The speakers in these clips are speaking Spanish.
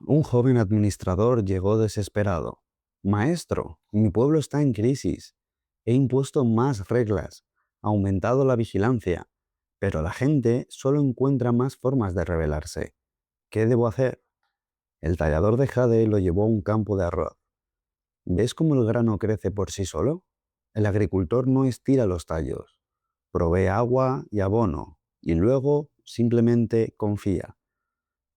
Un joven administrador llegó desesperado. Maestro, mi pueblo está en crisis. He impuesto más reglas, aumentado la vigilancia, pero la gente solo encuentra más formas de rebelarse. ¿Qué debo hacer? El tallador de jade lo llevó a un campo de arroz. ¿Ves cómo el grano crece por sí solo? El agricultor no estira los tallos, provee agua y abono, y luego simplemente confía.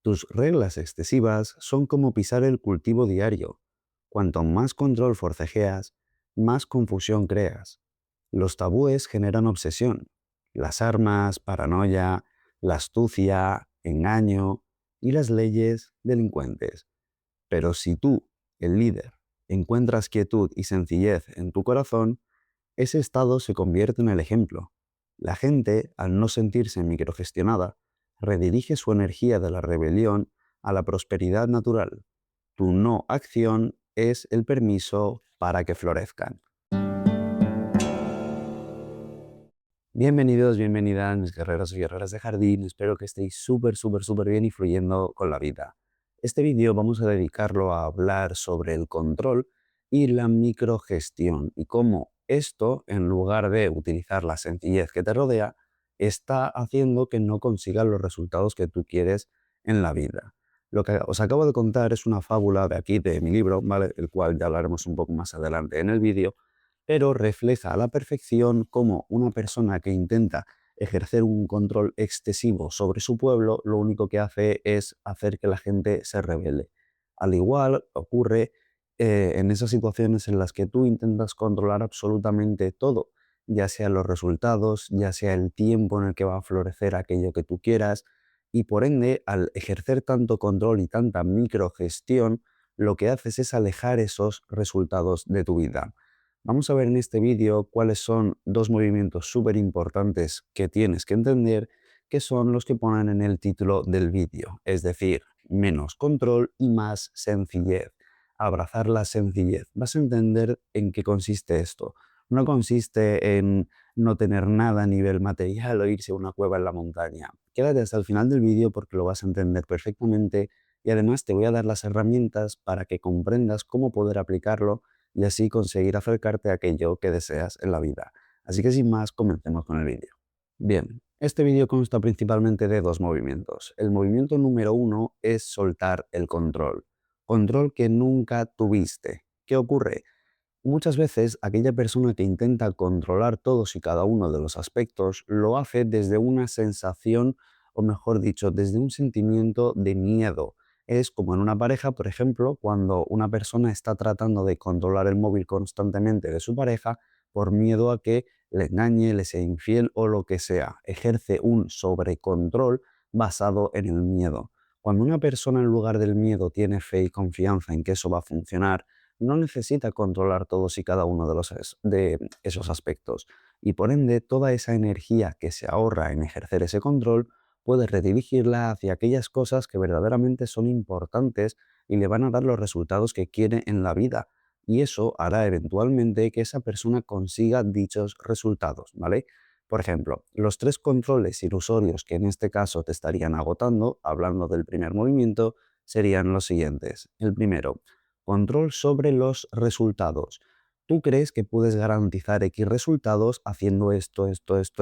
Tus reglas excesivas son como pisar el cultivo diario. Cuanto más control forcejeas, más confusión creas. Los tabúes generan obsesión. Las armas, paranoia, la astucia, engaño y las leyes, delincuentes. Pero si tú, el líder, encuentras quietud y sencillez en tu corazón, ese estado se convierte en el ejemplo. La gente, al no sentirse microgestionada, redirige su energía de la rebelión a la prosperidad natural. Tu no acción es el permiso para que florezcan. Bienvenidos, bienvenidas, mis guerreros y guerreras de jardín. Espero que estéis súper bien y fluyendo con la vida. Este vídeo vamos a dedicarlo a hablar sobre el control y la microgestión y cómo esto, en lugar de utilizar la sencillez que te rodea, está haciendo que no consigas los resultados que tú quieres en la vida. Lo que os acabo de contar es una fábula de aquí, de mi libro, ¿vale? El cual ya hablaremos un poco más adelante en el vídeo, pero refleja a la perfección cómo una persona que intenta ejercer un control excesivo sobre su pueblo, lo único que hace es hacer que la gente se rebele. Al igual ocurre en esas situaciones en las que tú intentas controlar absolutamente todo, ya sea los resultados, ya sea el tiempo en el que va a florecer aquello que tú quieras, y por ende, al ejercer tanto control y tanta microgestión, lo que haces es alejar esos resultados de tu vida. Vamos a ver en este vídeo cuáles son dos movimientos súper importantes que tienes que entender, que son los que ponen en el título del vídeo, es decir, menos control y más sencillez. Abrazar la sencillez. Vas a entender en qué consiste esto. No consiste en no tener nada a nivel material o irse a una cueva en la montaña. Quédate hasta el final del vídeo porque lo vas a entender perfectamente y además te voy a dar las herramientas para que comprendas cómo poder aplicarlo y así conseguir acercarte a aquello que deseas en la vida. Así que sin más, comencemos con el vídeo. Bien, este vídeo consta principalmente de dos movimientos. El movimiento número uno es soltar el control. Control que nunca tuviste. ¿Qué ocurre? Muchas veces aquella persona que intenta controlar todos y cada uno de los aspectos lo hace desde una sensación, o mejor dicho, desde un sentimiento de miedo. Es como en una pareja, por ejemplo, cuando una persona está tratando de controlar el móvil constantemente de su pareja por miedo a que le engañe, le sea infiel o lo que sea. Ejerce un sobrecontrol basado en el miedo. Cuando una persona en lugar del miedo tiene fe y confianza en que eso va a funcionar, no necesita controlar todos y cada uno de esos aspectos y por ende toda esa energía que se ahorra en ejercer ese control puede redirigirla hacia aquellas cosas que verdaderamente son importantes y le van a dar los resultados que quiere en la vida. Y eso hará eventualmente que esa persona consiga dichos resultados, ¿vale? Por ejemplo, los tres controles ilusorios que en este caso te estarían agotando, hablando del primer movimiento, serían los siguientes. El primero, control sobre los resultados. Tú crees que puedes garantizar X resultados haciendo esto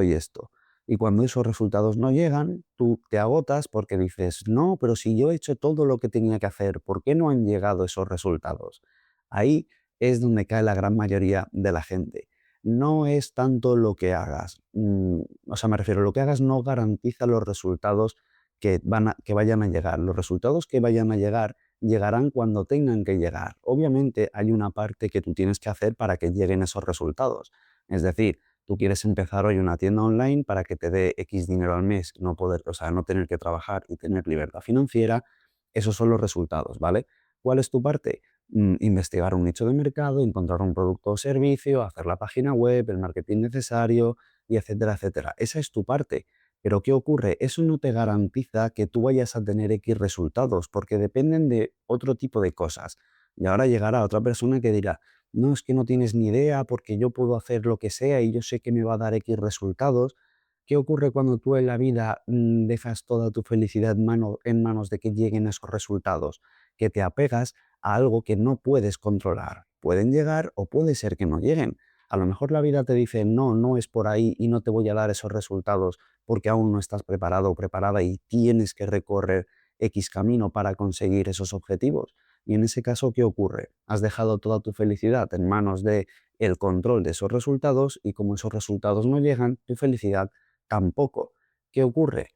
y esto. Y cuando esos resultados no llegan, tú te agotas porque dices, no, pero si yo he hecho todo lo que tenía que hacer, ¿por qué no han llegado esos resultados? Ahí es donde cae la gran mayoría de la gente. No es tanto lo que hagas. O sea, me refiero, lo que hagas no garantiza los resultados que vayan a llegar. Los resultados que vayan a llegar llegarán cuando tengan que llegar. Obviamente hay una parte que tú tienes que hacer para que lleguen esos resultados. Es decir, tú quieres empezar hoy una tienda online para que te dé X dinero al mes, no poder, o sea, no tener que trabajar y tener libertad financiera. Esos son los resultados, ¿vale? ¿Cuál es tu parte? Investigar un nicho de mercado, encontrar un producto o servicio, hacer la página web, el marketing necesario, y etcétera, etcétera. Esa es tu parte. Pero ¿qué ocurre? Eso no te garantiza que tú vayas a tener X resultados, porque dependen de otro tipo de cosas. Y ahora llegará otra persona que dirá, no, es que no tienes ni idea porque yo puedo hacer lo que sea y yo sé que me va a dar X resultados. ¿Qué ocurre cuando tú en la vida dejas toda tu felicidad en manos de que lleguen esos resultados? que te apegas a algo que no puedes controlar. Pueden llegar o puede ser que no lleguen. A lo mejor la vida te dice, no, no es por ahí y no te voy a dar esos resultados porque aún no estás preparado o preparada y tienes que recorrer X camino para conseguir esos objetivos. Y en ese caso, ¿qué ocurre? Has dejado toda tu felicidad en manos de el control de esos resultados y como esos resultados no llegan, tu felicidad tampoco. ¿Qué ocurre?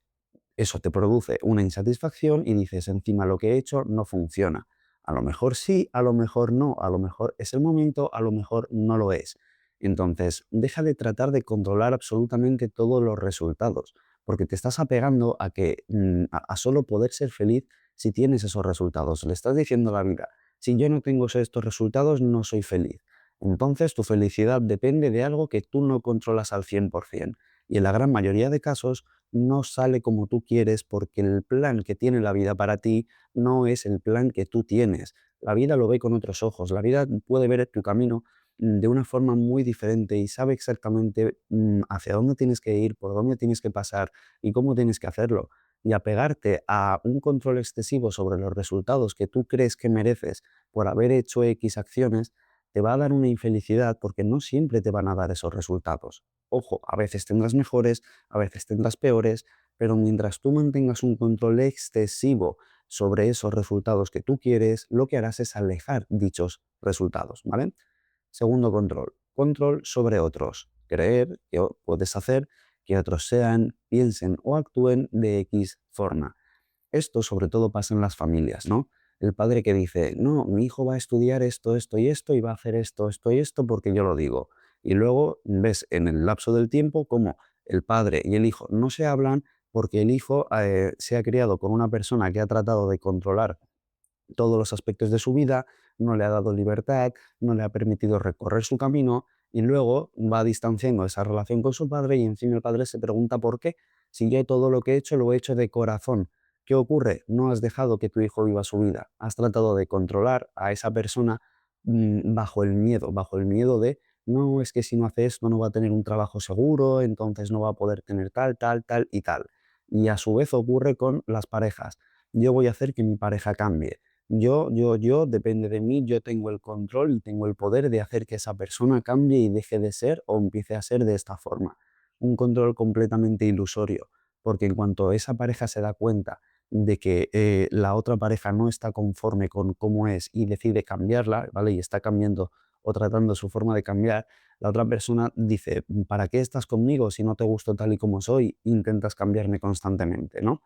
Eso te produce una insatisfacción y dices, encima lo que he hecho no funciona. A lo mejor sí, a lo mejor no, a lo mejor es el momento, a lo mejor no lo es. Entonces, deja de tratar de controlar absolutamente todos los resultados, porque te estás apegando a que a solo poder ser feliz si tienes esos resultados. Le estás diciendo a la vida, si yo no tengo estos resultados, no soy feliz. Entonces, tu felicidad depende de algo que tú no controlas al 100%. Y en la gran mayoría de casos, no sale como tú quieres porque el plan que tiene la vida para ti no es el plan que tú tienes. La vida lo ve con otros ojos, la vida puede ver tu camino de una forma muy diferente y sabe exactamente hacia dónde tienes que ir, por dónde tienes que pasar y cómo tienes que hacerlo. Y apegarte a un control excesivo sobre los resultados que tú crees que mereces por haber hecho X acciones, te va a dar una infelicidad porque no siempre te van a dar esos resultados. Ojo, a veces tendrás mejores, a veces tendrás peores, pero mientras tú mantengas un control excesivo sobre esos resultados que tú quieres, lo que harás es alejar dichos resultados, ¿vale? Segundo control, control sobre otros. Creer que puedes hacer que otros sean, piensen o actúen de X forma. Esto sobre todo pasa en las familias, ¿no? El padre que dice, no, mi hijo va a estudiar esto, esto y esto y va a hacer esto, esto y esto porque yo lo digo. Y luego ves en el lapso del tiempo cómo el padre y el hijo no se hablan porque el hijo se ha criado con una persona que ha tratado de controlar todos los aspectos de su vida, no le ha dado libertad, no le ha permitido recorrer su camino y luego va distanciando esa relación con su padre y encima el padre se pregunta por qué. Si yo todo lo que he hecho lo he hecho de corazón. ¿Qué ocurre? No has dejado que tu hijo viva su vida. Has tratado de controlar a esa persona bajo el miedo de, no, es que si no hace esto no va a tener un trabajo seguro, entonces no va a poder tener tal, tal, tal y tal. Y a su vez ocurre con las parejas. Yo voy a hacer que mi pareja cambie. Depende de mí, yo tengo el control y tengo el poder de hacer que esa persona cambie y deje de ser o empiece a ser de esta forma. Un control completamente ilusorio, porque en cuanto esa pareja se da cuenta de que la otra pareja no está conforme con cómo es y decide cambiarla, ¿vale? Y está cambiando o tratando su forma de cambiar, la otra persona dice, ¿para qué estás conmigo si no te gusto tal y como soy? Intentas cambiarme constantemente, ¿no?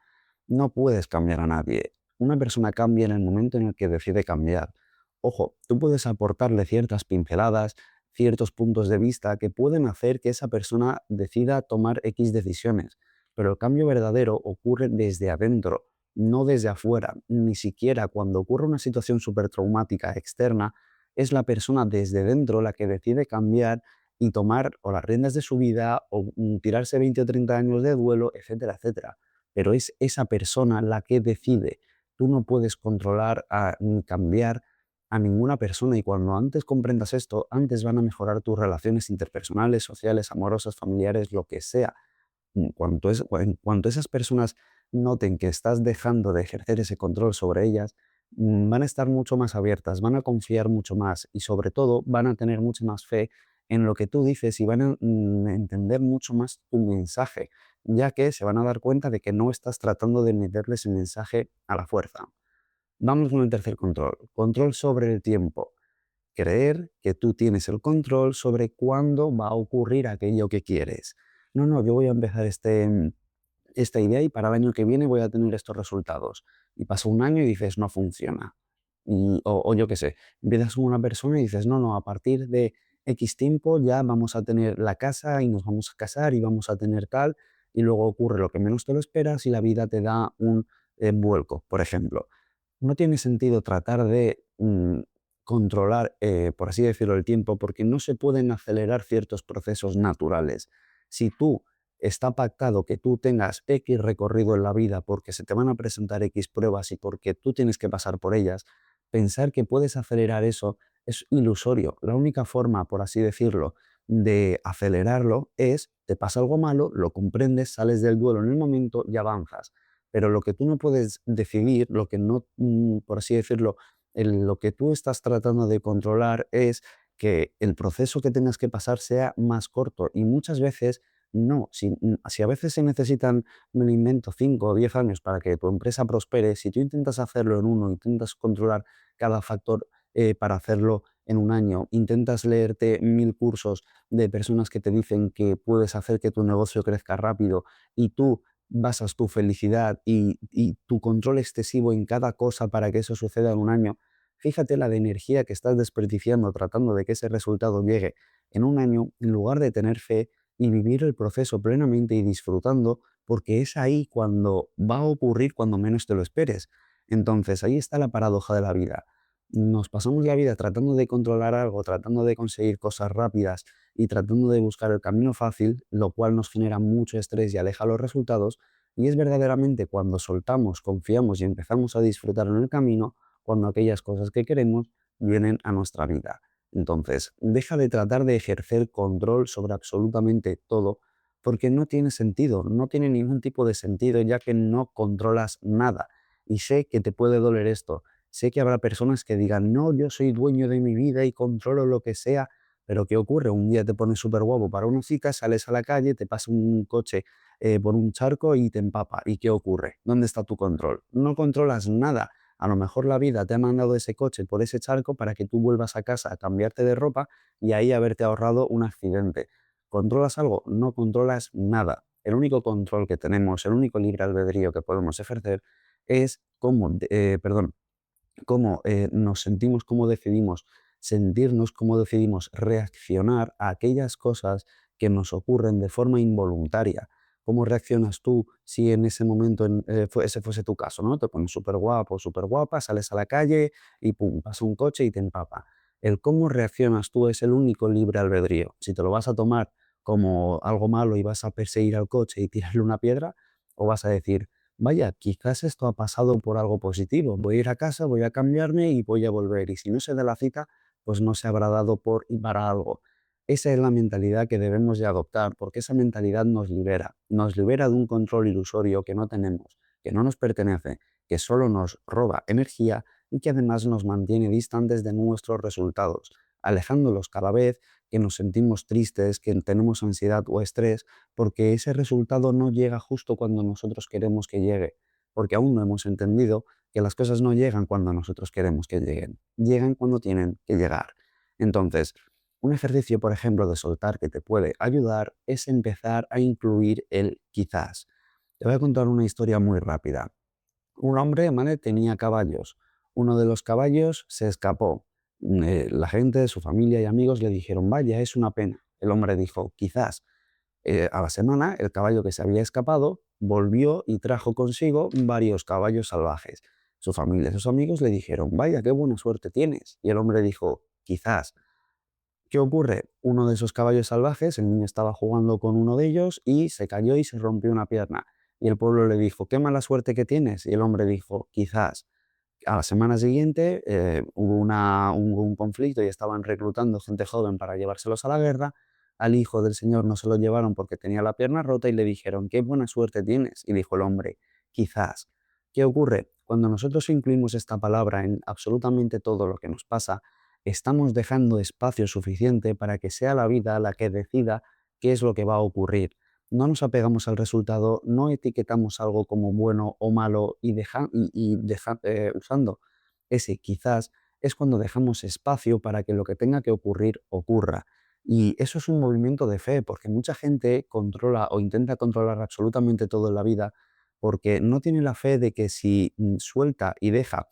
No puedes cambiar a nadie. Una persona cambia en el momento en el que decide cambiar. Ojo, tú puedes aportarle ciertas pinceladas, ciertos puntos de vista que pueden hacer que esa persona decida tomar X decisiones, pero el cambio verdadero ocurre desde adentro, no desde afuera. Ni siquiera cuando ocurre una situación súper traumática externa, es la persona desde dentro la que decide cambiar y tomar o las riendas de su vida o tirarse 20 o 30 años de duelo, etcétera, etcétera. Pero es esa persona la que decide. Tú no puedes controlar ni cambiar a ninguna persona y cuando antes comprendas esto, antes van a mejorar tus relaciones interpersonales, sociales, amorosas, familiares, lo que sea. En cuanto esas personas noten que estás dejando de ejercer ese control sobre ellas, van a estar mucho más abiertas, van a confiar mucho más y sobre todo van a tener mucha más fe en lo que tú dices y van a entender mucho más tu mensaje, ya que se van a dar cuenta de que no estás tratando de meterles el mensaje a la fuerza. Vamos con el tercer control, control sobre el tiempo. Creer que tú tienes el control sobre cuándo va a ocurrir aquello que quieres. No, no, yo voy a empezar esta idea y para el año que viene voy a tener estos resultados. Y pasa un año y dices, no funciona. O yo qué sé, empiezas con una persona y dices, no, no, a partir de X tiempo ya vamos a tener la casa y nos vamos a casar y vamos a tener tal. Y luego ocurre lo que menos te lo esperas y la vida te da un vuelco, por ejemplo. No tiene sentido tratar de controlar, por así decirlo, el tiempo, porque no se pueden acelerar ciertos procesos naturales. Si tú está pactado que tú tengas X recorrido en la vida porque se te van a presentar X pruebas y porque tú tienes que pasar por ellas, pensar que puedes acelerar eso es ilusorio. La única forma, por así decirlo, de acelerarlo es, te pasa algo malo, lo comprendes, sales del duelo en el momento y avanzas. pero lo que tú no puedes decidir, lo que no, por así decirlo, lo que tú estás tratando de controlar es que el proceso que tengas que pasar sea más corto. Y muchas veces no. Si a veces se necesitan, me lo invento, 5 o 10 años para que tu empresa prospere, si tú intentas hacerlo en uno, intentas controlar cada factor para hacerlo en un año, intentas leerte 1000 cursos de personas que te dicen que puedes hacer que tu negocio crezca rápido y tú basas tu felicidad y tu control excesivo en cada cosa para que eso suceda en un año, fíjate la de energía que estás desperdiciando tratando de que ese resultado llegue en un año en lugar de tener fe y vivir el proceso plenamente y disfrutando, porque es ahí cuando va a ocurrir cuando menos te lo esperes. Entonces, ahí está la paradoja de la vida. Nos pasamos la vida tratando de controlar algo, tratando de conseguir cosas rápidas y tratando de buscar el camino fácil, lo cual nos genera mucho estrés y aleja los resultados. Y es verdaderamente cuando soltamos, confiamos y empezamos a disfrutar en el camino, cuando aquellas cosas que queremos vienen a nuestra vida. Entonces, deja de tratar de ejercer control sobre absolutamente todo, porque no tiene sentido, no tiene ningún tipo de sentido, ya que no controlas nada. Y sé que te puede doler esto, sé que habrá personas que digan, no, yo soy dueño de mi vida y controlo lo que sea, pero ¿qué ocurre? Un día te pones súper guapo para una cita, sales a la calle, te pasa un coche por un charco y te empapa. ¿Y qué ocurre? ¿Dónde está tu control? No controlas nada. A lo mejor la vida te ha mandado ese coche por ese charco para que tú vuelvas a casa a cambiarte de ropa y ahí haberte ahorrado un accidente. ¿Controlas algo? No controlas nada. El único control que tenemos, el único libre albedrío que podemos ejercer es cómo nos sentimos, cómo decidimos sentirnos, cómo decidimos reaccionar a aquellas cosas que nos ocurren de forma involuntaria. ¿Cómo reaccionas tú si en ese momento ese fuese tu caso, ¿no? Te pones súper guapo, súper guapa, sales a la calle y pum, pasa un coche y te empapa. El cómo reaccionas tú es el único libre albedrío. Si te lo vas a tomar como algo malo y vas a perseguir al coche y tirarle una piedra, o vas a decir, vaya, quizás esto ha pasado por algo positivo. Voy a ir a casa, voy a cambiarme y voy a volver. Y si no se da la cita, pues no se habrá dado por y para algo. Esa es la mentalidad que debemos de adoptar, porque esa mentalidad nos libera de un control ilusorio que no tenemos, que no nos pertenece, que solo nos roba energía y que además nos mantiene distantes de nuestros resultados, alejándolos cada vez que nos sentimos tristes, que tenemos ansiedad o estrés, porque ese resultado no llega justo cuando nosotros queremos que llegue, porque aún no hemos entendido que las cosas no llegan cuando nosotros queremos que lleguen, llegan cuando tienen que llegar. Entonces, un ejercicio, por ejemplo, de soltar que te puede ayudar es empezar a incluir el quizás. Te voy a contar una historia muy rápida. Un hombre, ¿vale? Tenía caballos. Uno de los caballos se escapó. La gente, su familia y amigos le dijeron, vaya, es una pena. El hombre dijo, quizás. A la semana, el caballo que se había escapado volvió y trajo consigo varios caballos salvajes. Su familia y sus amigos le dijeron, vaya, qué buena suerte tienes. Y el hombre dijo, quizás. ¿Qué ocurre? Uno de esos caballos salvajes, el niño estaba jugando con uno de ellos y se cayó y se rompió una pierna. Y el pueblo le dijo, qué mala suerte que tienes. Y el hombre dijo, quizás. A la semana siguiente hubo un conflicto y estaban reclutando gente joven para llevárselos a la guerra. Al hijo del señor no se lo llevaron porque tenía la pierna rota y le dijeron, qué buena suerte tienes. Y dijo el hombre, quizás. ¿Qué ocurre? Cuando nosotros incluimos esta palabra en absolutamente todo lo que nos pasa, estamos dejando espacio suficiente para que sea la vida la que decida qué es lo que va a ocurrir. No nos apegamos al resultado, no etiquetamos algo como bueno o malo usando ese quizás es cuando dejamos espacio para que lo que tenga que ocurrir ocurra. Y eso es un movimiento de fe, porque mucha gente controla o intenta controlar absolutamente todo en la vida porque no tiene la fe de que si suelta y deja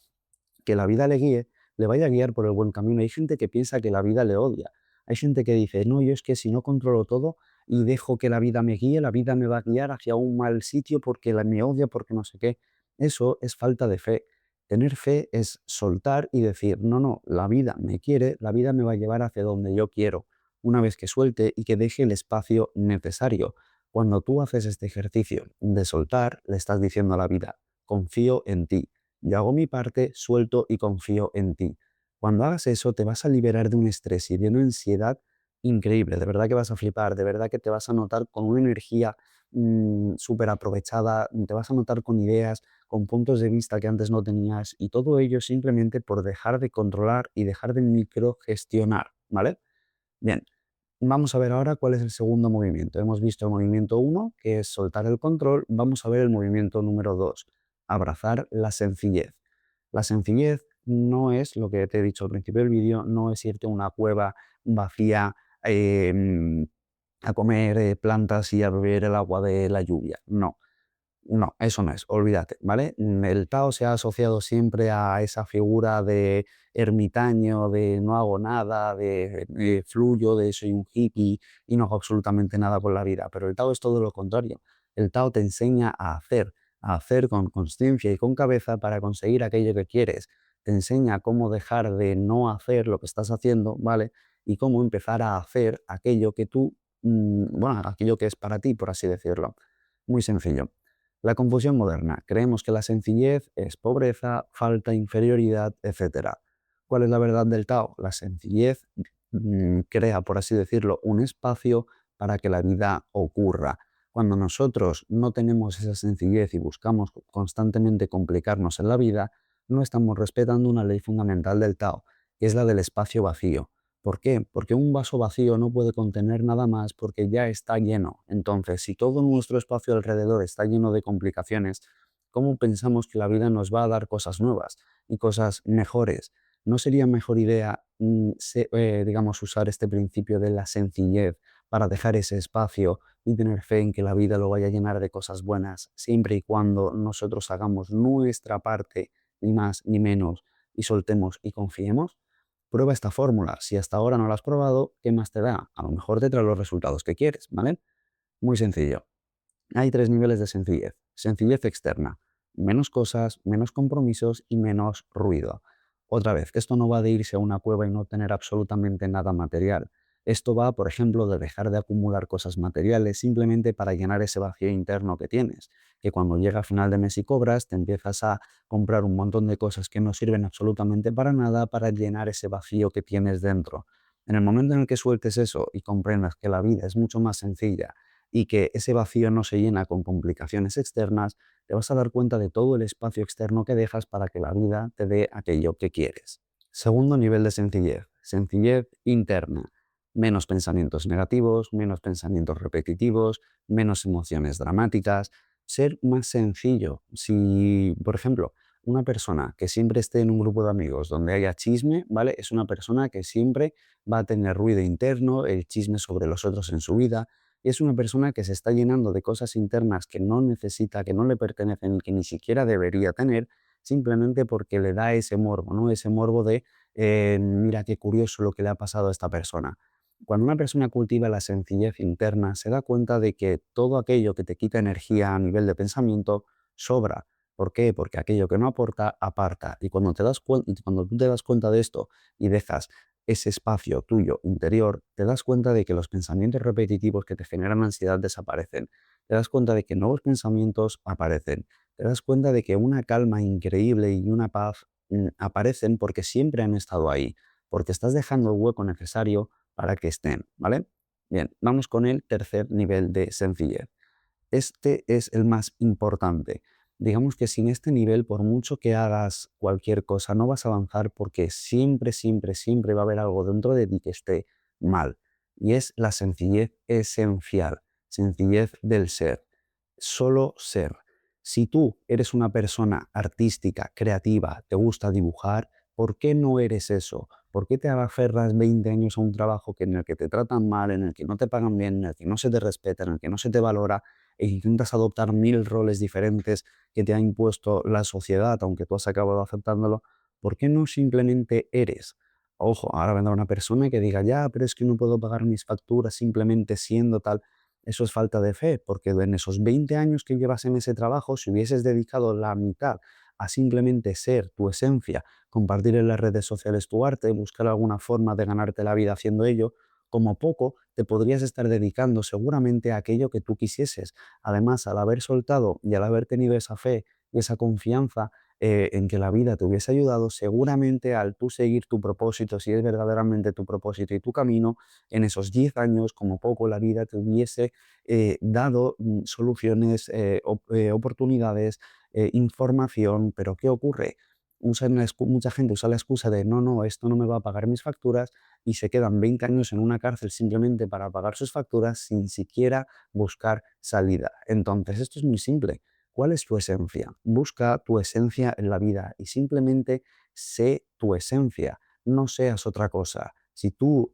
que la vida le guíe, le vaya a guiar por el buen camino. Hay gente que piensa que la vida le odia. Hay gente que dice, no, yo es que si no controlo todo y dejo que la vida me guíe, la vida me va a guiar hacia un mal sitio porque me odia, porque no sé qué. Eso es falta de fe. Tener fe es soltar y decir, no, no, la vida me quiere, la vida me va a llevar hacia donde yo quiero. Una vez que suelte y que deje el espacio necesario. Cuando tú haces este ejercicio de soltar, le estás diciendo a la vida, confío en ti. Yo hago mi parte, suelto y confío en ti. Cuando hagas eso, te vas a liberar de un estrés y de una ansiedad increíble, de verdad que vas a flipar, de verdad que te vas a notar con una energía súper aprovechada, te vas a notar con ideas, con puntos de vista que antes no tenías y todo ello simplemente por dejar de controlar y dejar de microgestionar, ¿vale? Bien, vamos a ver ahora cuál es el segundo movimiento. Hemos visto el movimiento uno, que es soltar el control. Vamos a ver el movimiento número 2, abrazar la sencillez. La sencillez no es, lo que te he dicho al principio del vídeo, no es irte a una cueva vacía a comer plantas y a beber el agua de la lluvia. No. No, eso no es, olvídate, ¿vale? El Tao se ha asociado siempre a esa figura de ermitaño, de no hago nada, de fluyo, de soy un hippie y no hago absolutamente nada con la vida. Pero el Tao es todo lo contrario. El Tao te enseña a hacer con consciencia y con cabeza para conseguir aquello que quieres. Te enseña cómo dejar de no hacer lo que estás haciendo, ¿vale? Y cómo empezar a hacer aquello que tú, bueno, aquello que es para ti, por así decirlo. Muy sencillo. La confusión moderna. Creemos que la sencillez es pobreza, falta, inferioridad, etc. ¿Cuál es la verdad del Tao? La sencillez crea, por así decirlo, un espacio para que la vida ocurra. Cuando nosotros no tenemos esa sencillez y buscamos constantemente complicarnos en la vida, no estamos respetando una ley fundamental del Tao, que es la del espacio vacío. ¿Por qué? Porque un vaso vacío no puede contener nada más porque ya está lleno. Entonces, si todo nuestro espacio alrededor está lleno de complicaciones, ¿cómo pensamos que la vida nos va a dar cosas nuevas y cosas mejores? ¿No sería mejor idea, digamos, usar este principio de la sencillez para dejar ese espacio y tener fe en que la vida lo vaya a llenar de cosas buenas, siempre y cuando nosotros hagamos nuestra parte, ni más ni menos, y soltemos y confiemos? Prueba esta fórmula. Si hasta ahora no la has probado, ¿qué más te da? A lo mejor te trae los resultados que quieres, ¿vale? Muy sencillo. Hay tres niveles de sencillez. Sencillez externa. Menos cosas, menos compromisos y menos ruido. Otra vez, que esto no va de irse a una cueva y no tener absolutamente nada material. Esto va, por ejemplo, de dejar de acumular cosas materiales simplemente para llenar ese vacío interno que tienes. Que cuando llega a final de mes y cobras, te empiezas a comprar un montón de cosas que no sirven absolutamente para nada para llenar ese vacío que tienes dentro. En el momento en el que sueltes eso y comprendas que la vida es mucho más sencilla y que ese vacío no se llena con complicaciones externas, te vas a dar cuenta de todo el espacio externo que dejas para que la vida te dé aquello que quieres. Segundo nivel de sencillez, sencillez interna. Menos pensamientos negativos, menos pensamientos repetitivos, menos emociones dramáticas. Ser más sencillo. Si, por ejemplo, una persona que siempre esté en un grupo de amigos donde haya chisme, ¿vale? Es una persona que siempre va a tener ruido interno, el chisme sobre los otros en su vida, y es una persona que se está llenando de cosas internas que no necesita, que no le pertenecen y que ni siquiera debería tener, simplemente porque le da ese morbo, ¿no? Ese morbo de, mira qué curioso lo que le ha pasado a esta persona. Cuando una persona cultiva la sencillez interna, se da cuenta de que todo aquello que te quita energía a nivel de pensamiento sobra. ¿Por qué? Porque aquello que no aporta, aparta. Y cuando tú te das cuenta de esto y dejas ese espacio tuyo interior, te das cuenta de que los pensamientos repetitivos que te generan ansiedad desaparecen. Te das cuenta de que nuevos pensamientos aparecen. Te das cuenta de que una calma increíble y una paz aparecen porque siempre han estado ahí, porque estás dejando el hueco necesario para que estén, ¿vale? Bien, vamos con el tercer nivel de sencillez. Este es el más importante. Digamos que sin este nivel, por mucho que hagas cualquier cosa, no vas a avanzar porque siempre, siempre, siempre va a haber algo dentro de ti que esté mal. Y es la sencillez esencial, sencillez del ser. Solo ser. Si tú eres una persona artística, creativa, te gusta dibujar, ¿por qué no eres eso? ¿Por qué te aferras 20 años a un trabajo en el que te tratan mal, en el que no te pagan bien, en el que no se te respeta, en el que no se te valora e intentas adoptar 1000 roles diferentes que te ha impuesto la sociedad, aunque tú has acabado aceptándolo? ¿Por qué no simplemente eres? Ojo, ahora vendrá una persona que diga, ya, pero es que no puedo pagar mis facturas simplemente siendo tal. Eso es falta de fe, porque en esos 20 años que llevas en ese trabajo, si hubieses dedicado la mitad a simplemente ser tu esencia, compartir en las redes sociales tu arte, buscar alguna forma de ganarte la vida haciendo ello, como poco te podrías estar dedicando seguramente a aquello que tú quisieses. Además, al haber soltado y al haber tenido esa fe y esa confianza, en que la vida te hubiese ayudado, seguramente al tú seguir tu propósito, si es verdaderamente tu propósito y tu camino, en esos 10 años, como poco, la vida te hubiese dado soluciones, oportunidades, información, pero ¿qué ocurre? Mucha gente usa la excusa de no, no, esto no me va a pagar mis facturas y se quedan 20 años en una cárcel simplemente para pagar sus facturas sin siquiera buscar salida. Entonces, esto es muy simple. ¿Cuál es tu esencia? Busca tu esencia en la vida y simplemente sé tu esencia, no seas otra cosa. Si tú,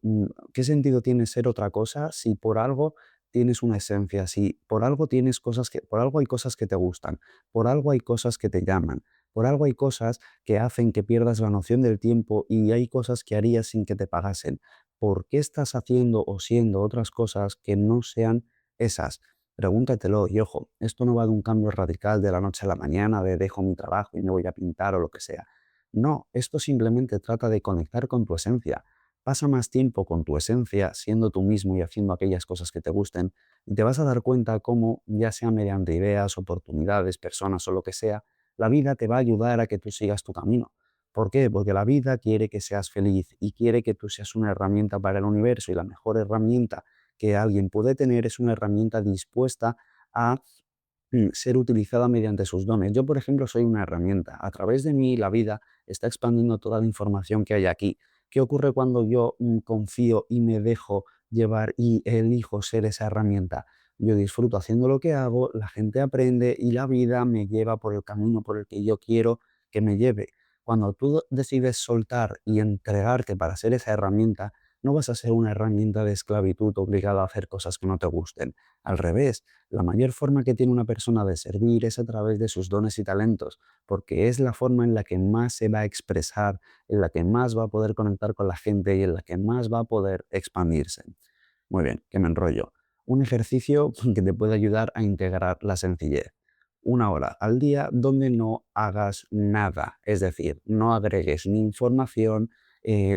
¿qué sentido tiene ser otra cosa si por algo tienes una esencia, si por algo tienes cosas que, por algo hay cosas que te gustan, por algo hay cosas que te llaman, por algo hay cosas que hacen que pierdas la noción del tiempo y hay cosas que harías sin que te pagasen? ¿Por qué estás haciendo o siendo otras cosas que no sean esas? Pregúntatelo y ojo, esto no va de un cambio radical de la noche a la mañana, de dejo mi trabajo y me voy a pintar o lo que sea. No, esto simplemente trata de conectar con tu esencia. Pasa más tiempo con tu esencia, siendo tú mismo y haciendo aquellas cosas que te gusten, y te vas a dar cuenta cómo, ya sea mediante ideas, oportunidades, personas o lo que sea, la vida te va a ayudar a que tú sigas tu camino. ¿Por qué? Porque la vida quiere que seas feliz y quiere que tú seas una herramienta para el universo, y la mejor herramienta que alguien puede tener es una herramienta dispuesta a ser utilizada mediante sus dones. Yo, por ejemplo, soy una herramienta. A través de mí, la vida está expandiendo toda la información que hay aquí. ¿Qué ocurre cuando yo confío y me dejo llevar y elijo ser esa herramienta? Yo disfruto haciendo lo que hago, la gente aprende y la vida me lleva por el camino por el que yo quiero que me lleve. Cuando tú decides soltar y entregarte para ser esa herramienta, no vas a ser una herramienta de esclavitud obligada a hacer cosas que no te gusten. Al revés, la mayor forma que tiene una persona de servir es a través de sus dones y talentos, porque es la forma en la que más se va a expresar, en la que más va a poder conectar con la gente y en la que más va a poder expandirse. Muy bien, que me enrollo. Un ejercicio que te puede ayudar a integrar la sencillez. 1 hora al día donde no hagas nada, es decir, no agregues ni información,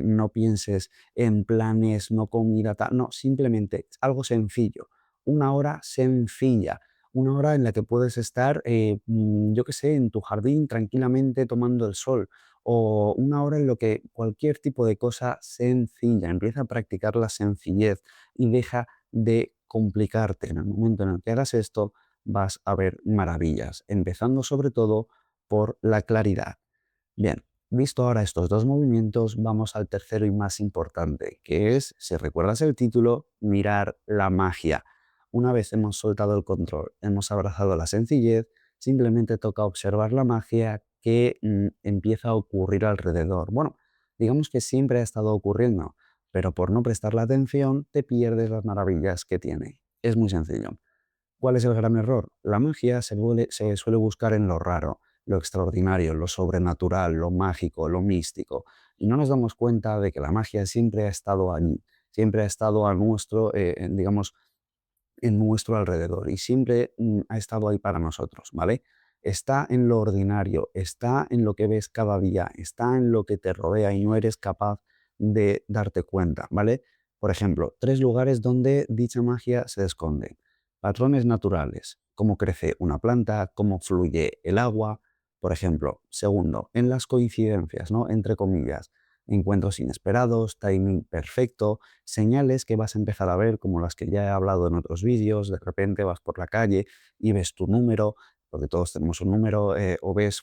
no pienses en planes, no comida, tal, no, simplemente algo sencillo. 1 hora sencilla, 1 hora en la que puedes estar, yo qué sé, en tu jardín tranquilamente tomando el sol, o 1 hora en lo que cualquier tipo de cosa sencilla. Empieza a practicar la sencillez y deja de complicarte. En el momento en el que hagas esto, vas a ver maravillas, empezando sobre todo por la claridad. Bien, visto ahora estos dos movimientos, vamos al tercero y más importante, que es, si recuerdas el título, mirar la magia. Una vez hemos soltado el control, hemos abrazado la sencillez, simplemente toca observar la magia que empieza a ocurrir alrededor. Bueno, digamos que siempre ha estado ocurriendo, pero por no prestarle atención te pierdes las maravillas que tiene. Es muy sencillo. ¿Cuál es el gran error? La magia se suele buscar en lo raro, lo extraordinario, lo sobrenatural, lo mágico, lo místico. Y no nos damos cuenta de que la magia siempre ha estado allí, siempre ha estado a nuestro, digamos, en nuestro alrededor y siempre ha estado ahí para nosotros, ¿vale? Está en lo ordinario, está en lo que ves cada día, está en lo que te rodea y no eres capaz de darte cuenta, ¿vale? Por ejemplo, 3 lugares donde dicha magia se esconde. Patrones naturales, cómo crece una planta, cómo fluye el agua, por ejemplo. Segundo, en las coincidencias, ¿no? Entre comillas, encuentros inesperados, timing perfecto, señales que vas a empezar a ver, como las que ya he hablado en otros vídeos. De repente vas por la calle y ves tu número, porque todos tenemos un número, o ves,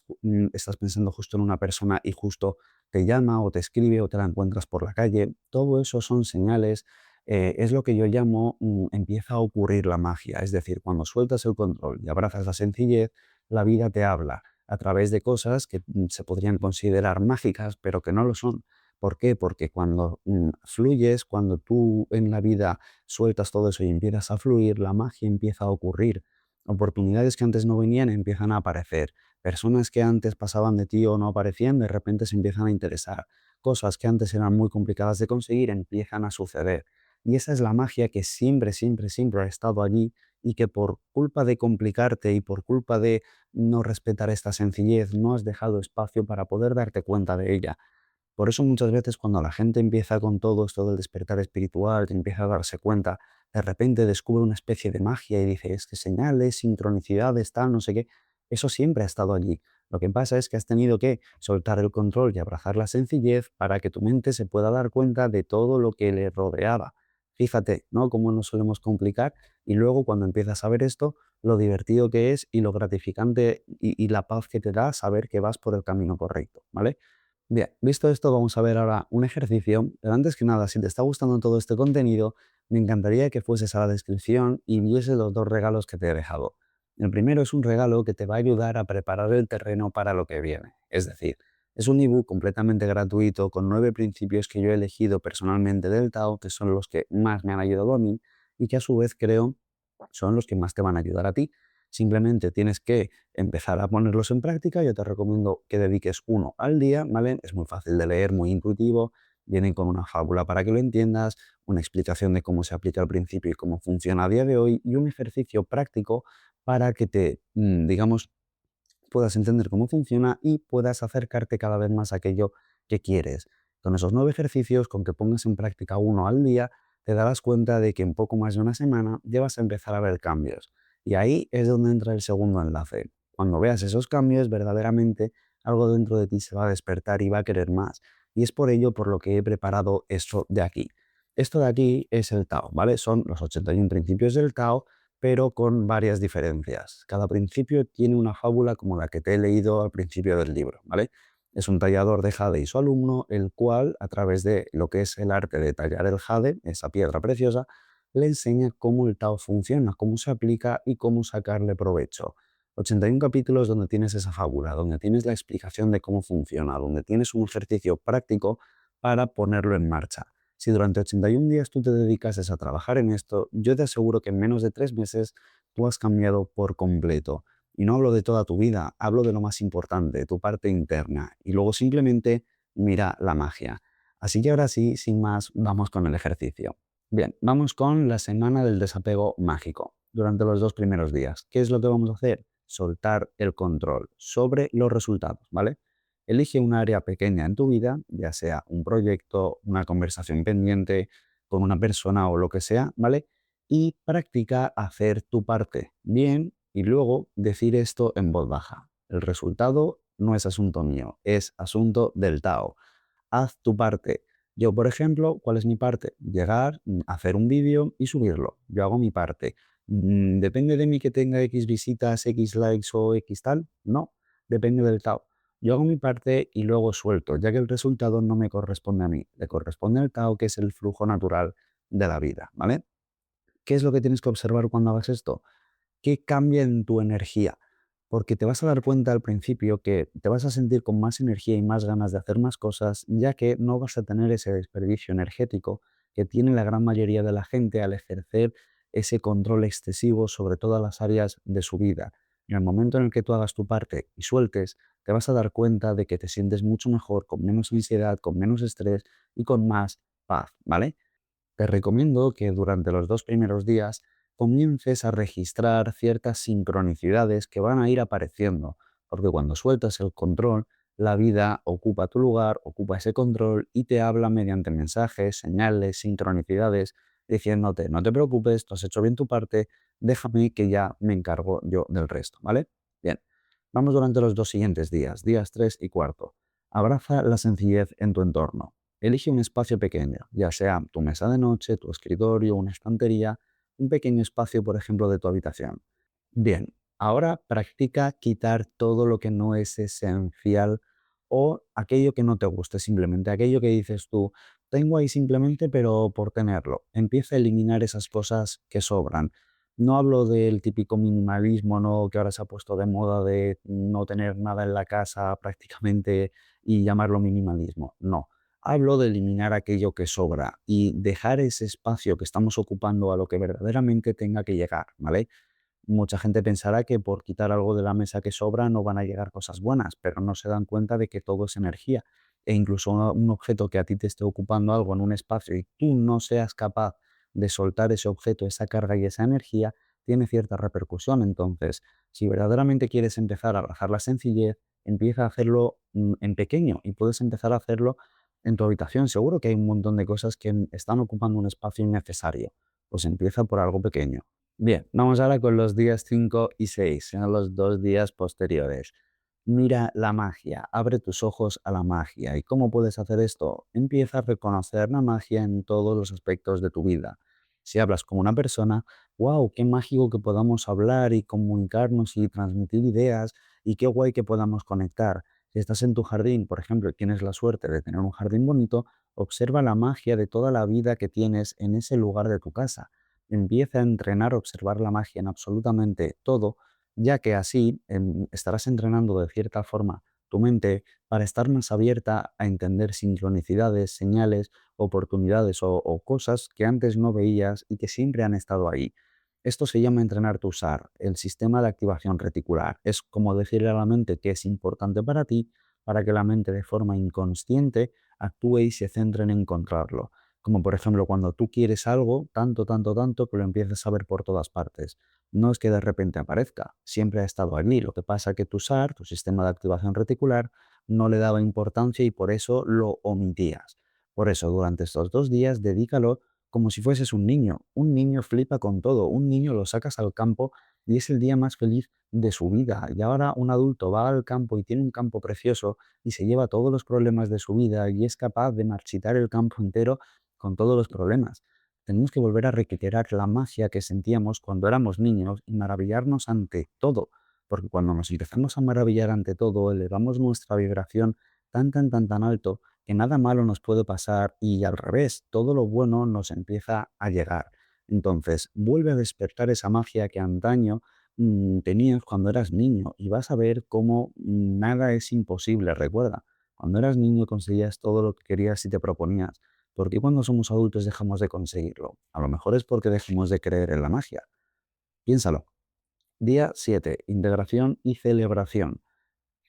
estás pensando justo en una persona y justo te llama o te escribe o te la encuentras por la calle. Todo eso son señales. Es lo que yo llamo empieza a ocurrir la magia. Es decir, cuando sueltas el control y abrazas la sencillez, la vida te habla a través de cosas que se podrían considerar mágicas, pero que no lo son. ¿Por qué? Porque cuando fluyes, cuando tú en la vida sueltas todo eso y empiezas a fluir, la magia empieza a ocurrir. Oportunidades que antes no venían empiezan a aparecer. Personas que antes pasaban de ti o no aparecían, de repente se empiezan a interesar. Cosas que antes eran muy complicadas de conseguir empiezan a suceder. Y esa es la magia que siempre, siempre, siempre ha estado allí y que por culpa de complicarte y por culpa de no respetar esta sencillez, no has dejado espacio para poder darte cuenta de ella. Por eso muchas veces cuando la gente empieza con todo esto del despertar espiritual, que empieza a darse cuenta, de repente descubre una especie de magia y dice, es que señales, sincronicidades, tal, no sé qué, eso siempre ha estado allí. Lo que pasa es que has tenido que soltar el control y abrazar la sencillez para que tu mente se pueda dar cuenta de todo lo que le rodeaba. Fíjate, ¿no? Cómo nos solemos complicar y luego cuando empiezas a ver esto, lo divertido que es y lo gratificante y la paz que te da saber que vas por el camino correcto, ¿vale? Bien, visto esto, vamos a ver ahora un ejercicio. Pero antes que nada, si te está gustando todo este contenido, me encantaría que fueses a la descripción y vieses los dos regalos que te he dejado. El primero es un regalo que te va a ayudar a preparar el terreno para lo que viene. Es decir, es un ebook completamente gratuito con 9 principios que yo he elegido personalmente del Tao, que son los que más me han ayudado a mí y que a su vez creo son los que más te van a ayudar a ti. Simplemente tienes que empezar a ponerlos en práctica. Yo te recomiendo que dediques uno al día, ¿vale? Es muy fácil de leer, muy intuitivo. Vienen con una fábula para que lo entiendas, una explicación de cómo se aplica al principio y cómo funciona a día de hoy y un ejercicio práctico para que te, digamos, puedas entender cómo funciona y puedas acercarte cada vez más a aquello que quieres. Con esos 9 ejercicios, con que pongas en práctica uno al día, te darás cuenta de que en poco más de una semana ya vas a empezar a ver cambios. Y ahí es donde entra el segundo enlace. Cuando veas esos cambios, verdaderamente algo dentro de ti se va a despertar y va a querer más. Y es por ello por lo que he preparado esto de aquí. Esto de aquí es el Tao, ¿vale? Son los 81 principios del Tao, pero con varias diferencias. Cada principio tiene una fábula como la que te he leído al principio del libro, ¿vale? Es un tallador de jade y su alumno, el cual, a través de lo que es el arte de tallar el jade, esa piedra preciosa, le enseña cómo el Tao funciona, cómo se aplica y cómo sacarle provecho. 81 capítulos donde tienes esa fábula, donde tienes la explicación de cómo funciona, donde tienes un ejercicio práctico para ponerlo en marcha. Si durante 81 días tú te dedicases a trabajar en esto, yo te aseguro que en menos de 3 meses tú has cambiado por completo. Y no hablo de toda tu vida, hablo de lo más importante, tu parte interna. Y luego simplemente mira la magia. Así que ahora sí, sin más, vamos con el ejercicio. Bien, vamos con la semana del desapego mágico. Durante los 2 primeros días, ¿qué es lo que vamos a hacer? Soltar el control sobre los resultados, ¿vale? Elige un área pequeña en tu vida, ya sea un proyecto, una conversación pendiente con una persona o lo que sea, ¿vale? Y practica hacer tu parte bien y luego decir esto en voz baja. El resultado no es asunto mío, es asunto del Tao. Haz tu parte. Yo, por ejemplo, ¿cuál es mi parte? Llegar, hacer un vídeo y subirlo. Yo hago mi parte. ¿Depende de mí que tenga X visitas, X likes o X tal? No, depende del Tao. Yo hago mi parte y luego suelto, ya que el resultado no me corresponde a mí, le corresponde al Tao, que es el flujo natural de la vida, ¿vale? ¿Qué es lo que tienes que observar cuando hagas esto? ¿Qué cambia en tu energía? Porque te vas a dar cuenta al principio que te vas a sentir con más energía y más ganas de hacer más cosas, ya que no vas a tener ese desperdicio energético que tiene la gran mayoría de la gente al ejercer ese control excesivo sobre todas las áreas de su vida. En el momento en el que tú hagas tu parte y sueltes, te vas a dar cuenta de que te sientes mucho mejor, con menos ansiedad, con menos estrés y con más paz, ¿vale? Te recomiendo que durante los 2 primeros días comiences a registrar ciertas sincronicidades que van a ir apareciendo, porque cuando sueltas el control, la vida ocupa tu lugar, ocupa ese control y te habla mediante mensajes, señales, sincronicidades, diciéndote, no te preocupes, tú has hecho bien tu parte, déjame que ya me encargo yo del resto, ¿vale? Bien, vamos durante los 2 siguientes días, días 3 y cuarto. Abraza la sencillez en tu entorno. Elige un espacio pequeño, ya sea tu mesa de noche, tu escritorio, una estantería, un pequeño espacio, por ejemplo, de tu habitación. Bien, ahora practica quitar todo lo que no es esencial o aquello que no te guste, simplemente aquello que dices tú, tengo ahí simplemente, pero por tenerlo. Empieza a eliminar esas cosas que sobran. No hablo del típico minimalismo, ¿no? Que ahora se ha puesto de moda de no tener nada en la casa prácticamente y llamarlo minimalismo. No. Hablo de eliminar aquello que sobra y dejar ese espacio que estamos ocupando a lo que verdaderamente tenga que llegar, ¿vale? Mucha gente pensará que por quitar algo de la mesa que sobra no van a llegar cosas buenas, pero no se dan cuenta de que todo es energía. E incluso un objeto que a ti te esté ocupando algo en un espacio y tú no seas capaz de soltar ese objeto, esa carga y esa energía, tiene cierta repercusión. Entonces, si verdaderamente quieres empezar a abrazar la sencillez, empieza a hacerlo en pequeño y puedes empezar a hacerlo en tu habitación. Seguro que hay un montón de cosas que están ocupando un espacio innecesario. Pues empieza por algo pequeño. Bien, vamos ahora con los días 5 y 6, son los 2 días posteriores. Mira la magia, abre tus ojos a la magia. ¿Y cómo puedes hacer esto? Empieza a reconocer la magia en todos los aspectos de tu vida. Si hablas con una persona, wow, qué mágico que podamos hablar y comunicarnos y transmitir ideas y qué guay que podamos conectar. Si estás en tu jardín, por ejemplo, y tienes la suerte de tener un jardín bonito, observa la magia de toda la vida que tienes en ese lugar de tu casa. Empieza a entrenar a observar la magia en absolutamente todo, ya que así estarás entrenando de cierta forma tu mente para estar más abierta a entender sincronicidades, señales, oportunidades o cosas que antes no veías y que siempre han estado ahí. Esto se llama entrenar tu SAR, el sistema de activación reticular. Es como decirle a la mente que es importante para ti, para que la mente de forma inconsciente actúe y se centre en encontrarlo. Como por ejemplo cuando tú quieres algo tanto, tanto, tanto que lo empiezas a ver por todas partes. No es que de repente aparezca, siempre ha estado allí. Lo que pasa es que tu SAR, tu sistema de activación reticular, no le daba importancia y por eso lo omitías. Por eso, durante estos 2 días, dedícalo como si fueses un niño. Un niño flipa con todo. Un niño lo sacas al campo y es el día más feliz de su vida. Y ahora un adulto va al campo y tiene un campo precioso y se lleva todos los problemas de su vida y es capaz de marchitar el campo entero con todos los problemas. Tenemos que volver a recuperar la magia que sentíamos cuando éramos niños y maravillarnos ante todo, porque cuando nos empezamos a maravillar ante todo, elevamos nuestra vibración tan, tan, tan, tan alto que nada malo nos puede pasar y al revés, todo lo bueno nos empieza a llegar. Entonces, vuelve a despertar esa magia que antaño tenías cuando eras niño y vas a ver cómo nada es imposible. Recuerda, cuando eras niño conseguías todo lo que querías y te proponías. ¿Por qué cuando somos adultos dejamos de conseguirlo? A lo mejor es porque dejamos de creer en la magia. Piénsalo. Día 7. Integración y celebración.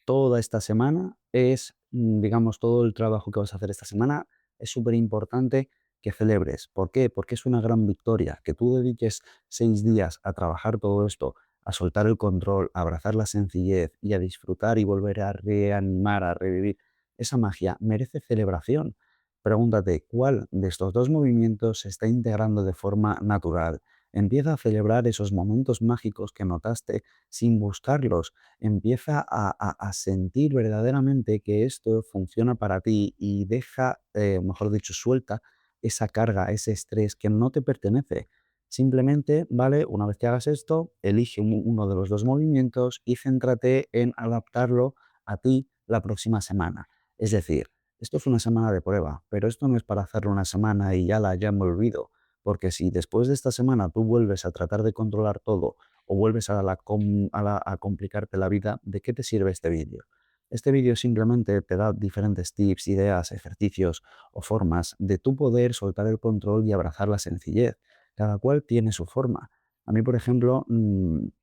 Toda esta semana es, digamos, todo el trabajo que vas a hacer esta semana es súper importante que celebres. ¿Por qué? Porque es una gran victoria. Que tú dediques 6 días a trabajar todo esto, a soltar el control, a abrazar la sencillez y a disfrutar y volver a reanimar, a revivir esa magia, merece celebración. Pregúntate, ¿cuál de estos dos movimientos se está integrando de forma natural? Empieza a celebrar esos momentos mágicos que notaste sin buscarlos. Empieza a sentir verdaderamente que esto funciona para ti y deja, mejor dicho, suelta esa carga, ese estrés que no te pertenece. Simplemente, ¿vale? Una vez que hagas esto, elige uno de los dos movimientos y céntrate en adaptarlo a ti la próxima semana. Es decir, esto es una semana de prueba, pero esto no es para hacerlo una semana y ya me olvido. Porque si después de esta semana tú vuelves a tratar de controlar todo o vuelves a complicarte la vida, ¿de qué te sirve este vídeo? Este vídeo simplemente te da diferentes tips, ideas, ejercicios o formas de tú poder soltar el control y abrazar la sencillez. Cada cual tiene su forma. A mí, por ejemplo, en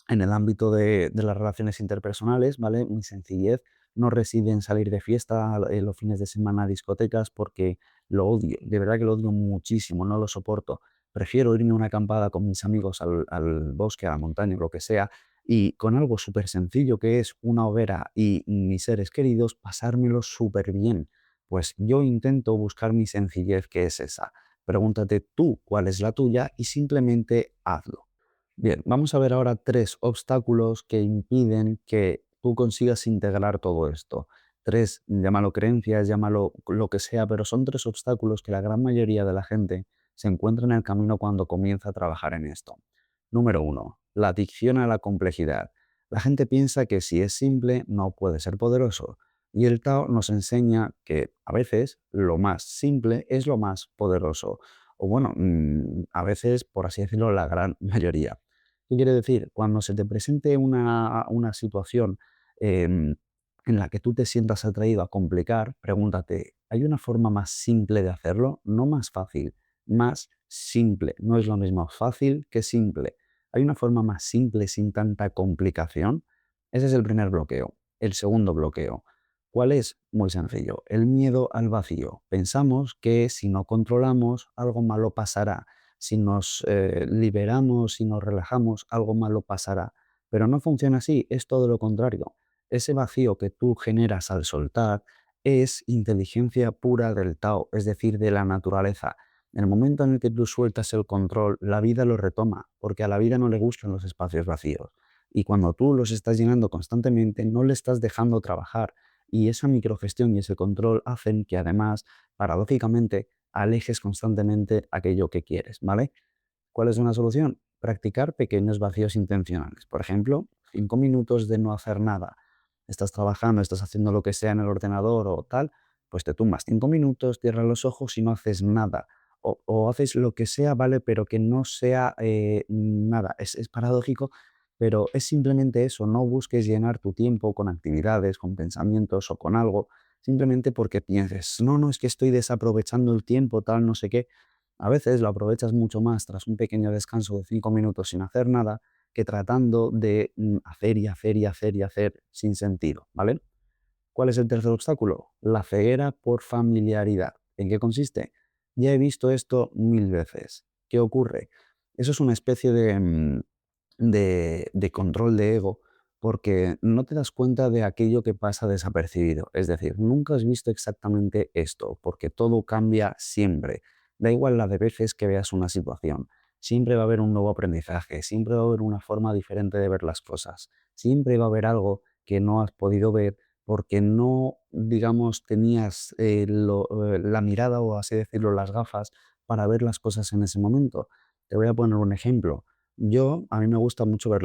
el ámbito de las relaciones interpersonales, ¿vale? Mi sencillez no reside en salir de fiesta los fines de semana a discotecas porque lo odio, de verdad que lo odio muchísimo, no lo soporto. Prefiero irme a una acampada con mis amigos al bosque, a la montaña, lo que sea, y con algo súper sencillo que es una hoguera y mis seres queridos, pasármelo súper bien. Pues yo intento buscar mi sencillez, que es esa. Pregúntate tú cuál es la tuya y simplemente hazlo. Bien, vamos a ver ahora 3 obstáculos que impiden que tú consigas integrar todo esto. 3, llámalo creencias, llámalo lo que sea, pero son 3 obstáculos que la gran mayoría de la gente se encuentra en el camino cuando comienza a trabajar en esto. Número 1, la adicción a la complejidad. La gente piensa que si es simple no puede ser poderoso. Y el Tao nos enseña que a veces lo más simple es lo más poderoso. O bueno, a veces, por así decirlo, la gran mayoría. ¿Qué quiere decir? Cuando se te presente una situación em, en la que tú te sientas atraído a complicar, pregúntate, ¿hay una forma más simple de hacerlo? No más fácil, más simple. No es lo mismo fácil que simple. ¿Hay una forma más simple sin tanta complicación? Ese es el primer bloqueo. El segundo bloqueo. ¿Cuál es? Muy sencillo. El miedo al vacío. Pensamos que si no controlamos, algo malo pasará. Si nos liberamos, si nos relajamos, algo malo pasará. Pero no funciona así, es todo lo contrario. Ese vacío que tú generas al soltar es inteligencia pura del Tao, es decir, de la naturaleza. En el momento en el que tú sueltas el control, la vida lo retoma, porque a la vida no le gustan los espacios vacíos. Y cuando tú los estás llenando constantemente, no le estás dejando trabajar. Y esa microgestión y ese control hacen que además, paradójicamente, alejes constantemente aquello que quieres, ¿vale? ¿Cuál es una solución? Practicar pequeños vacíos intencionales. Por ejemplo, 5 minutos de no hacer nada. Estás trabajando, estás haciendo lo que sea en el ordenador o tal, pues te tumbas 5 minutos, cierras los ojos y no haces nada. O haces lo que sea, ¿vale? Pero que no sea nada. Es paradójico, pero es simplemente eso. No busques llenar tu tiempo con actividades, con pensamientos o con algo, simplemente porque pienses, no, no, es que estoy desaprovechando el tiempo, tal, no sé qué. A veces lo aprovechas mucho más tras un pequeño descanso de 5 minutos sin hacer nada que tratando de hacer y hacer y hacer y hacer sin sentido, ¿vale? ¿Cuál es el tercer obstáculo? La ceguera por familiaridad. ¿En qué consiste? Ya he visto esto 1000 veces. ¿Qué ocurre? Eso es una especie de control de ego porque no te das cuenta de aquello que pasa desapercibido. Es decir, nunca has visto exactamente esto porque todo cambia siempre. Da igual la de veces que veas una situación. Siempre va a haber un nuevo aprendizaje, siempre va a haber una forma diferente de ver las cosas, siempre va a haber algo que no has podido ver porque no, digamos, tenías la mirada o así decirlo, las gafas para ver las cosas en ese momento. Te voy a poner un ejemplo. A mí me gusta mucho ver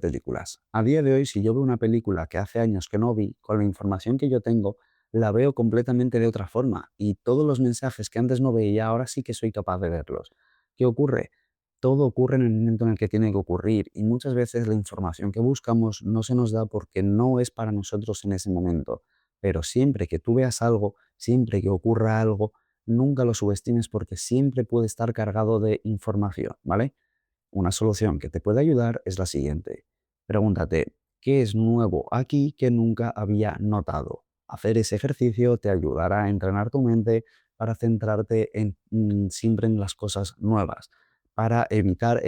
películas. A día de hoy, si yo veo una película que hace años que no vi, con la información que yo tengo, la veo completamente de otra forma. Y todos los mensajes que antes no veía, ahora sí que soy capaz de verlos. ¿Qué ocurre? Todo ocurre en el momento en el que tiene que ocurrir y muchas veces la información que buscamos no se nos da porque no es para nosotros en ese momento. Pero siempre que tú veas algo, siempre que ocurra algo, nunca lo subestimes porque siempre puede estar cargado de información, ¿vale? Una solución que te puede ayudar es la siguiente. Pregúntate, ¿qué es nuevo aquí que nunca había notado? Hacer ese ejercicio te ayudará a entrenar tu mente para centrarte siempre en las cosas nuevas, para evitar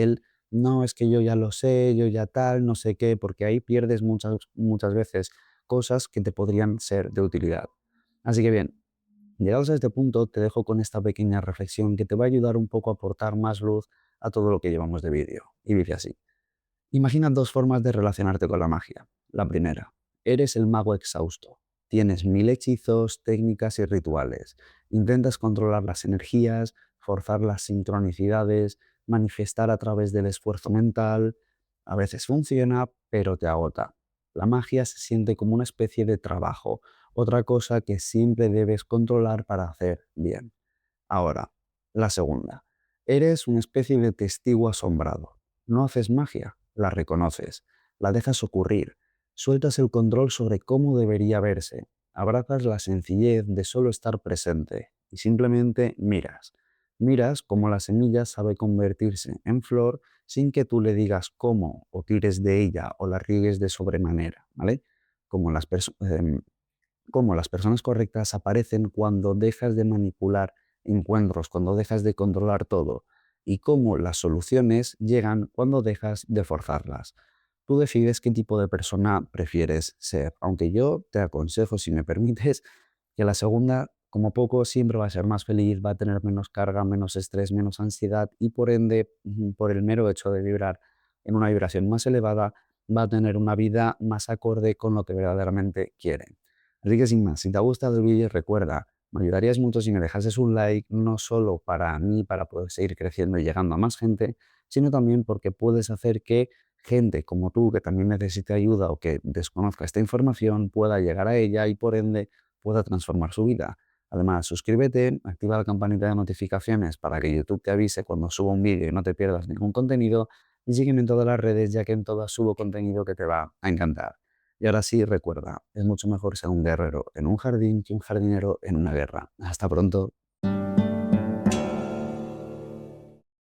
no, es que yo ya lo sé, yo ya tal, no sé qué, porque ahí pierdes muchas veces cosas que te podrían ser de utilidad. Así que bien, llegados a este punto, te dejo con esta pequeña reflexión que te va a ayudar un poco a aportar más luz a todo lo que llevamos de vídeo. Y dice así. Imagina dos formas de relacionarte con la magia. La primera, eres el mago exhausto. Tienes 1000 hechizos, técnicas y rituales. Intentas controlar las energías, forzar las sincronicidades, manifestar a través del esfuerzo mental. A veces funciona, pero te agota. La magia se siente como una especie de trabajo, otra cosa que siempre debes controlar para hacer bien. Ahora, la segunda. Eres una especie de testigo asombrado. No haces magia, la reconoces, la dejas ocurrir, sueltas el control sobre cómo debería verse, abrazas la sencillez de solo estar presente y simplemente miras. Miras cómo la semilla sabe convertirse en flor sin que tú le digas cómo o tires de ella o la riegues de sobremanera, ¿vale? Como cómo las personas correctas aparecen cuando dejas de manipular encuentros, cuando dejas de controlar todo, y cómo las soluciones llegan cuando dejas de forzarlas. Tú decides qué tipo de persona prefieres ser, aunque yo te aconsejo, si me permites, que la segunda, como poco, siempre va a ser más feliz, va a tener menos carga, menos estrés, menos ansiedad y por ende, por el mero hecho de vibrar en una vibración más elevada, va a tener una vida más acorde con lo que verdaderamente quiere. Así que sin más, si te ha gustado el vídeo, recuerda, me ayudarías mucho si me dejases un like, no solo para mí, para poder seguir creciendo y llegando a más gente, sino también porque puedes hacer que gente como tú, que también necesite ayuda o que desconozca esta información, pueda llegar a ella y por ende pueda transformar su vida. Además, suscríbete, activa la campanita de notificaciones para que YouTube te avise cuando suba un vídeo y no te pierdas ningún contenido y sígueme en todas las redes ya que en todas subo contenido que te va a encantar. Y ahora sí, recuerda, es mucho mejor ser un guerrero en un jardín que un jardinero en una guerra. Hasta pronto.